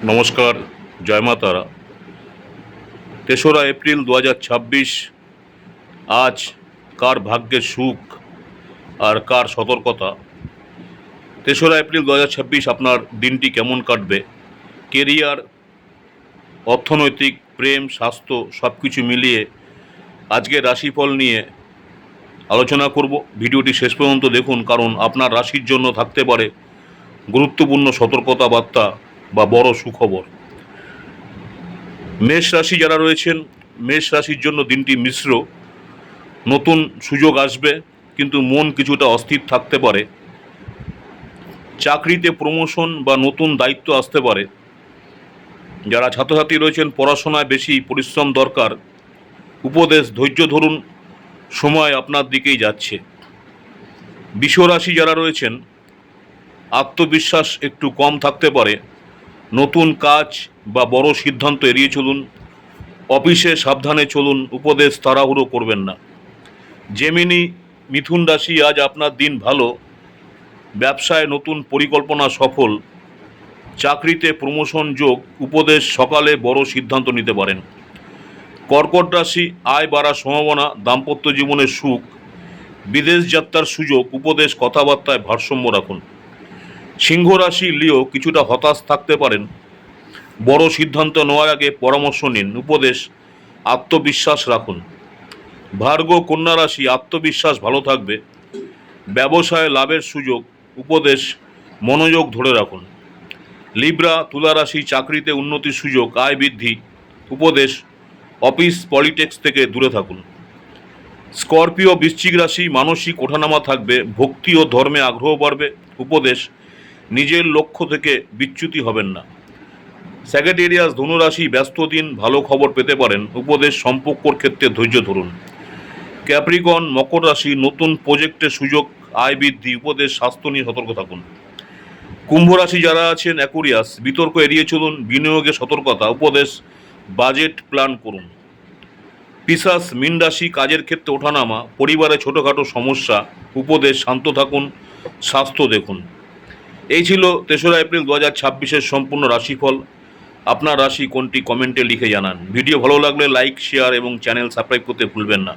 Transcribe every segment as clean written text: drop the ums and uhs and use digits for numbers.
নমস্কার, জয় মা তারা। ৩রা এপ্রিল ২০২৬। আজ কার ভাগ্যের সুখ আর কার সতর্কতা। ৩রা এপ্রিল ২০২৬ আপনার দিনটি কেমন কাটবে? কেরিয়ার, অর্থনৈতিক, প্রেম, স্বাস্থ্য সব কিছু মিলিয়ে আজকের রাশিফল নিয়ে আলোচনা করব। ভিডিওটি শেষ পর্যন্ত দেখুন, কারণ আপনার রাশির জন্য থাকতে পারে গুরুত্বপূর্ণ সতর্কতা বার্তা বা বড় সুখবর। মেষ রাশি যারা রয়েছেন, মেষ রাশির জন্য দিনটি মিশ্র। নতুন সুযোগ আসবে, কিন্তু মন কিছুটা অস্থির থাকতে পারে। চাকরিতে প্রমোশন বা নতুন দায়িত্ব আসতে পারে। যারা ছাত্রছাত্রী রয়েছেন, পড়াশোনায় বেশি পরিশ্রম দরকার। উপদেশ, ধৈর্য ধরুন, সময় আপনার দিকেই যাচ্ছে। বৃষ রাশি যারা রয়েছেন, আত্মবিশ্বাস একটু কম থাকতে পারে। নতুন কাজ বা বড় সিদ্ধান্ত এড়িয়ে চলুন। অফিসে সাবধানে চলুন, উপদেশ তাড়াহুড়ো করবেন না। জেমিনি, মিথুন রাশি, আজ আপনার দিন ভালো। ব্যবসায় নতুন পরিকল্পনা সফল। চাকরিতে প্রমোশন যোগ, উপদেশ সকালে বড় সিদ্ধান্ত নিতে পারেন। কর্কট রাশি, আয় বাড়ার সম্ভাবনা, দাম্পত্য জীবনের সুখ। বিদেশ যাত্রার সুযোগ, উপদেশ কথাবার্তায় ভারসাম্য রাখুন। সিংহ রাশি, লিও, কিছুটা হতাশ থাকতে পারেন। বড় সিদ্ধান্ত নেওয়ার আগে পরামর্শ নিন, উপদেশ আত্মবিশ্বাস রাখুন। ভার্গো, কন্যা রাশি, আত্মবিশ্বাস ভালো থাকবে। ব্যবসায় লাভের সুযোগ, উপদেশ মনোযোগ ধরে রাখুন। লিব্রা, তুলা রাশি, চাকরিতে উন্নতির সুযোগ, আয় বৃদ্ধি। উপদেশ অফিস পলিটিক্স থেকে দূরে থাকুন। স্করপিও, বৃশ্চিক রাশি, মানসিক ওঠানামা থাকবে। ভক্তি ও ধর্মে আগ্রহ বাড়বে। উপদেশ নিজের লক্ষ্য থেকে বিচ্যুতি হবেন না। স্যাগেটেরিয়াস, ধনুরাশি, ব্যস্ত দিন, ভালো খবর পেতে পারেন। উপদেশ সম্পর্কর ক্ষেত্রে ধৈর্য ধরুন। ক্যাপ্রিকন, মকর রাশি, নতুন প্রজেক্টের সুযোগ, আয় বৃদ্ধি। উপদেশ স্বাস্থ্য নিয়ে সতর্ক থাকুন। কুম্ভ রাশি যারা আছেন, অ্যাকুরিয়াস, বিতর্ক এড়িয়ে চলুন। বিনিয়োগে সতর্কতা। উপদেশ বাজেট প্ল্যান করুন। পিশাচ, মীন রাশি, কাজের ক্ষেত্রে ওঠানামা, পরিবারে ছোটোখাটো সমস্যা। উপদেশ শান্ত থাকুন, স্বাস্থ্য দেখুন। এই ছিল ৩রা এপ্রিল ২০২৬-এর সম্পূর্ণ রাশিফল। আপনার রাশি কোনটি কমেন্টে লিখে জানান। ভিডিও ভালো লাগলে লাইক, শেয়ার এবং চ্যানেল সাবস্ক্রাইব করতে ভুলবেন না।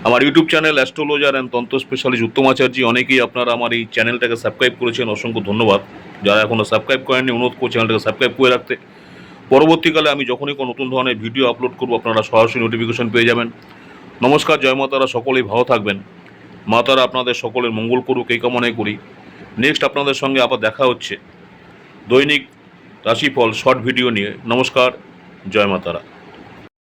আমার ইউটিউব চ্যানেল অ্যাস্ট্রোলজার অ্যান্ড তন্ত্র স্পেশালিস্ট উত্তম আচার্য, অনেকেই আপনারা আমার এই চ্যানেলটাকে সাবস্ক্রাইব করেছেন, অসংখ্য ধন্যবাদ। যারা এখনও সাবস্ক্রাইব করেননি, অনুরোধ করছি চ্যানেলটাকে সাবস্ক্রাইব করে রাখতে। পরবর্তীকালে আমি যখনই কোনো নতুন ধরনের ভিডিও আপলোড করব, আপনারা সরাসরি নোটিফিকেশন পেয়ে যাবেন। নমস্কার, জয় মা তারা, সকলেই ভালো থাকবেন। মা তারা আপনাদের সকলের মঙ্গল করুক, এই কামনাই করি। নেক্সট আপনাদের সঙ্গে আবার দেখা হচ্ছে দৈনিক রাশিফল শর্ট ভিডিও নিয়ে। নমস্কার, জয় মা তারা।